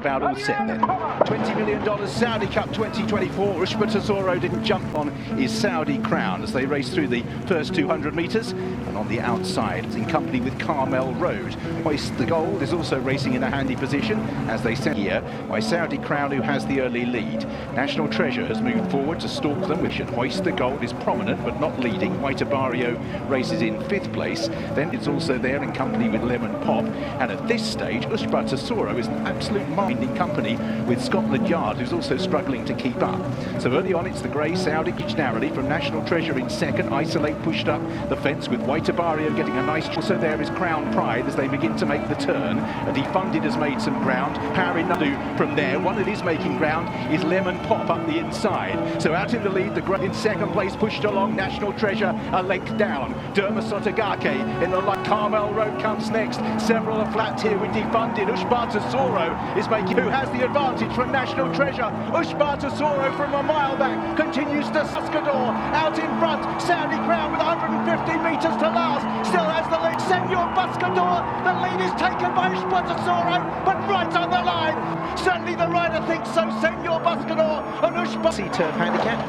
about all set then. $20 million Saudi Cup 2024. Ushba Tesoro didn't jump on his Saudi crown as they race through the first 200 metres. And on the outside, in company with Carmel Road. Hoist the Gold is also racing in a handy position as they set here by Saudi Crown, who has the early lead. National Treasure has moved forward to stalk them. Hoist the Gold is prominent but not leading. White Abario races in 5th place. Then it's also there in company with Lemon Pop. And at this stage, Ushba Tesoro is an absolute mind in company with Scotland Yard, who's also struggling to keep up. So early on, it's the grey Saudi narrowly from National Treasure in second. Isolate pushed up the fence with White Abario getting a nice. Also there is Crown Pride as they begin to make the turn. And Defunded has made some ground. Harry Nadu from there. One that is making ground is Lemon Pop up the inside. So out in the lead, the grey in second place pushed along. National Treasure a length down. Derma Sotogake in the light. Carmel Road comes next. Several are flat here with Defunded. Ushba Tesoro is making, who has the advantage from National Treasure. Ushba Tesoro from a mile back continues to Suscador out in front. Saudi Crown with 150 metres to last still has the lead. Senor Buscador, the lead is taken by Ushba Tesoro, but right on the line. Certainly the rider thinks so. Senor Buscador and Ushba. C-turf handicap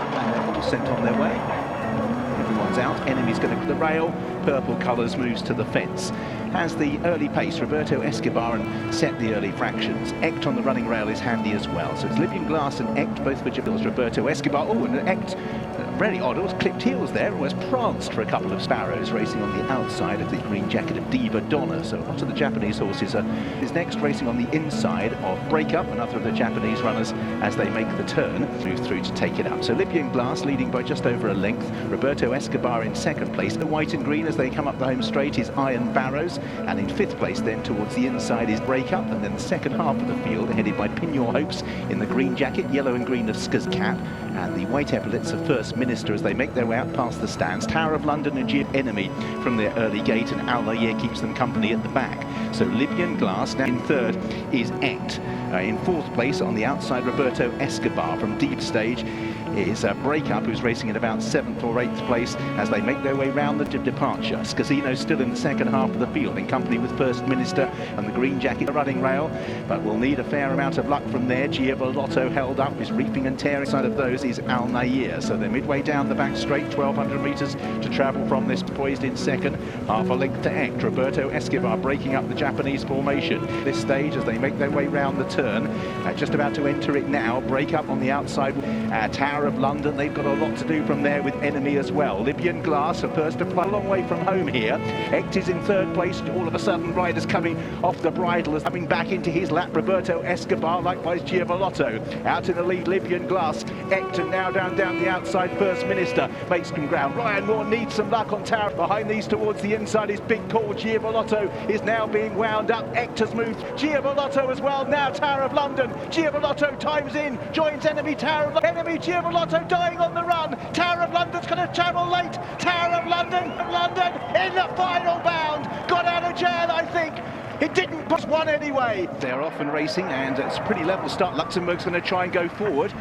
all sent on their way. Everyone's out. Enemy's going to the rail. Purple colours moves to the fence. Has the early pace. Roberto Escobar and set the early fractions. Ect on the running rail is handy as well. So it's Libyan Glass and Ect, both which are Roberto Escobar. Oh, and Ect, very odd. It was clipped heels there. It was pranced for a couple of sparrows racing on the outside of the green jacket of Diva Donna. So a lot of the Japanese horses is next racing on the inside of Breakup, another of the Japanese runners as they make the turn, move through to take it up. So Libyan Glass leading by just over a length. Roberto Escobar in second place. The white and green as they come up the home straight is Iron Barrows. And in 5th place then towards the inside is Breakup, and then the second half of the field headed by Pin Your Hopes in the green jacket, yellow and green of Skaz Cap, and the white epaulets of First Minister as they make their way out past the stands. Tower of London and Enemy from their early gate, and Al Nair keeps them company at the back. So Libyan Glass now in 3rd is Ect. In 4th place on the outside, Roberto Escobar from deep stage is Breakup, who's racing at about 7th or 8th place as they make their way round the departure. Scasino still in the second half of the field in company with First Minister and the green jacket running rail, but will need a fair amount of luck from there. Giavolotto held up, is reaping and tearing. Side of those is Al Nair. So they're midway down the back straight, 1,200 metres to travel from this, poised in second, half a length to Ect. Roberto Escobar breaking up the Japanese formation. This stage as they make their way round the turn, just about to enter it now. Breakup on the outside. Tower of London, they've got a lot to do from there with Enemy as well. Libyan Glass are first to fly a long way from home here. Ect is in 3rd place. All of a sudden, riders coming off the bridle as coming back into his lap. Roberto Escobar, likewise Giavolotto. Out in the lead, Libyan Glass. Ect and now down the outside, First Minister makes some ground. Ryan Moore needs some luck on Tower. Behind these towards the inside is Big Call. Giavolotto is now being wound up. Ect has moved. Giavolotto as well. Now Tower of London. Giavolotto times in, joins Enemy. Tower of Enemy. Giavolotto dying on the run. Tower of London's going to travel late. Tower of London in the final bound. Got out of jail, I think. It didn't, but one anyway. They're off and racing, and it's a pretty level start. Luxembourg's going to try and go forward.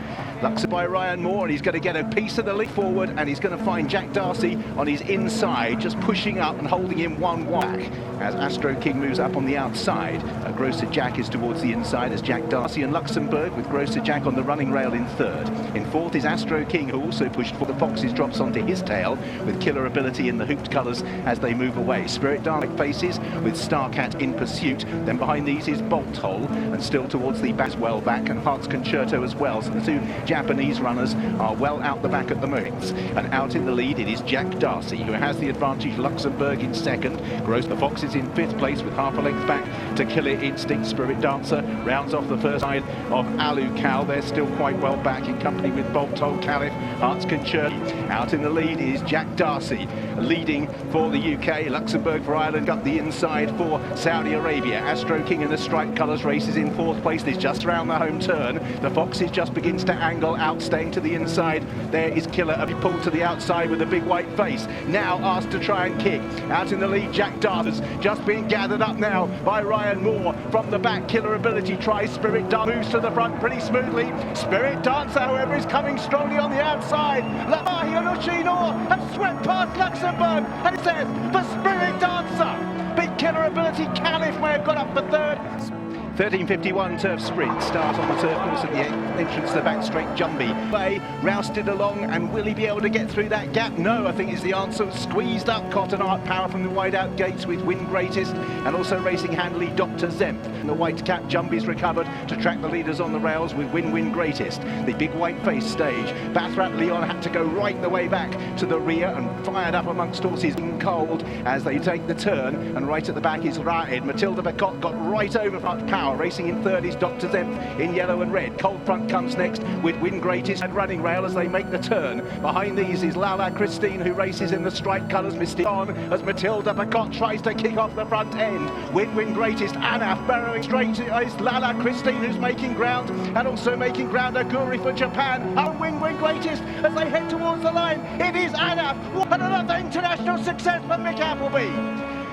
Luxembourg by Ryan Moore, and he's going to get a piece of the lead forward, and he's going to find Jack Darcy on his inside, just pushing up and holding him one back as Astro King moves up on the outside. Grosser Jack is towards the inside as Jack Darcy and Luxembourg, with Grosser Jack on the running rail in 3rd. In 4th is Astro King, who also pushed for the Foxes, drops onto his tail with Killer Ability in the hooped colours as they move away. Spirit Dark faces with Starcat in pursuit. Then behind these is Bolt Hole, and still towards the back, well back, and Hearts Concerto as well. So the two Japanese runners are well out the back at the moment. And out in the lead it is Jack Darcy, who has the advantage. Luxembourg in 2nd. Gross the Foxes in 5th place with half a length back to Killer Instinct. Spirit Dancer rounds off the first side of Alu Cal. They're still quite well back in company with Bolt Hole, Caliph, Hearts Concerto. Out in the lead is Jack Darcy, leading for the UK. Luxembourg for Ireland, got the inside for Saudi Arabia. Astro King in the striped colours races in 4th place. There's just around the home turn. The Foxes just begins to angle out, staying to the inside. There is Killer, a pulled to the outside with a big white face. Now asked to try and kick. Out in the lead, Jack Darcy's just being gathered up now by Ryan Moore. From the back, Killer Ability tries. Spirit Dancer moves to the front pretty smoothly. Spirit Dancer, however, is coming strongly on the outside. Lamahi and Ushino have swept past Luxembourg, and it says for Spirit Dancer. Big Killer Ability, Caliph may have got up for 3rd. 13:51 turf sprint, start on the turf course at the entrance to the back straight. Jumbie way rousted along, and will he be able to get through that gap? No, I think is the answer. Squeezed up Cotton Art Power from the wide out gates with Win Greatest, and also racing handily Dr. Zemp. And the white cap Jumbie's recovered to track the leaders on the rails with Win Greatest. The big white face stage, Bathrat Leon had to go right the way back to the rear and fired up amongst horses in cold as they take the turn, and right at the back is Raed. Matilda Bacot got right over front Power. Racing in third is Dr. Zemp in yellow and red. Cold Front comes next with Win Greatest and Running Rail as they make the turn. Behind these is Lala Christine, who races in the striped colours. Misty on as Matilda Bacot tries to kick off the front end. Win Greatest, Anaf burrowing straight is Lala Christine, who's making ground, and also making ground Aguri for Japan. Oh, Win Greatest as they head towards the line. It is Anaf. What another international success for Mick Appleby.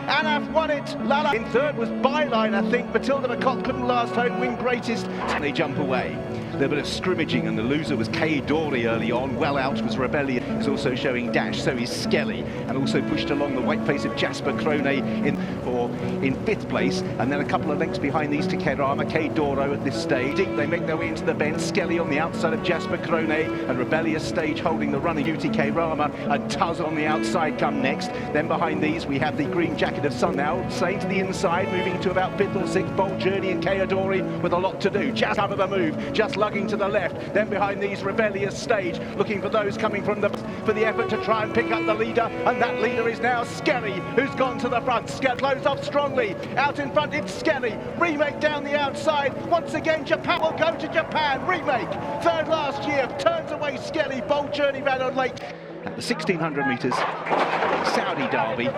Anaf won it. Lala in third was Byline, I think. Matilda Bacot couldn't last home. Win Greatest. And they jump away. A bit of scrimmaging, and the loser was Kay Dory early on. Well out was Rebellion. Is also showing dash, so is Skelly, and also pushed along the white face of Jasper Krone in fifth place, and then a couple of lengths behind these to Kerama. Kay Doro at this stage. They make their way into the bend. Skelly on the outside of Jasper Krone, and Rebellious stage holding the running duty. Kerama and Tuz on the outside come next. Then behind these we have the green jacket of Sun now staying to the inside, moving to about fifth or sixth. Bold Journey and Kayadori with a lot to do. Just cover the move, just lugging to the left. Then behind these Rebellious stage, looking for those coming from for the effort to try and pick up the leader, and that leader is now Skelly, who's gone to the front. Skelly closed off strongly. Out in front it's Skelly. Remake down the outside. Once again Japan will go to Japan. Remake, third last year, turns away Skelly. Bold Journey ran on late. At the 1600 metres, Saudi Derby,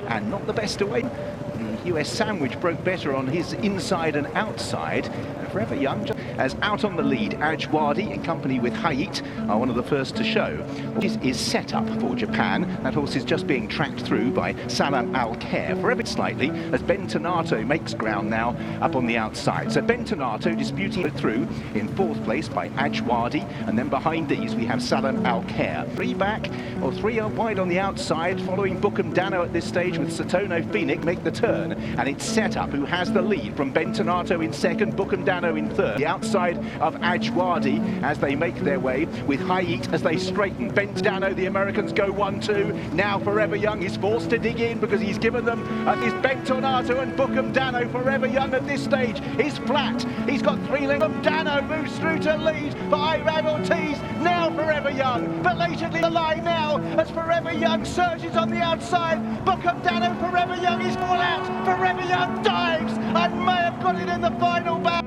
and not the best away. The US Sandwich broke better on his inside and outside. Forever Young, as out on the lead, Ajwadi in company with Hayit are one of the first to show. This is set up for Japan. That horse is just being tracked through by Salam Al-Khair. Forever slightly, as Ben Tonato makes ground now up on the outside. So Ben Tonato disputing it through in fourth place by Ajwadi, and then behind these we have Salam Al-Khair. Three back, or three are wide on the outside, following Bookham Dano at this stage with Satono Phoenix make the turn, and it's set up who has the lead from Ben Tonato in second, Bookham Dano in third. The outside of Ajwadi as they make their way with Hayit as they straighten. Ben Dano, the Americans go 1-2. Now Forever Young is forced to dig in because he's given them is Ben Tonato and Bookham Dano. Forever Young at this stage is flat. He's got 3 lengths. Dano moves through to lead for Irad Ortiz. Now Forever Young, belatedly the line now as Forever Young surges on the outside. Bookham Dano, Forever Young is all out. Forever Young dives and may have got it in the final bag.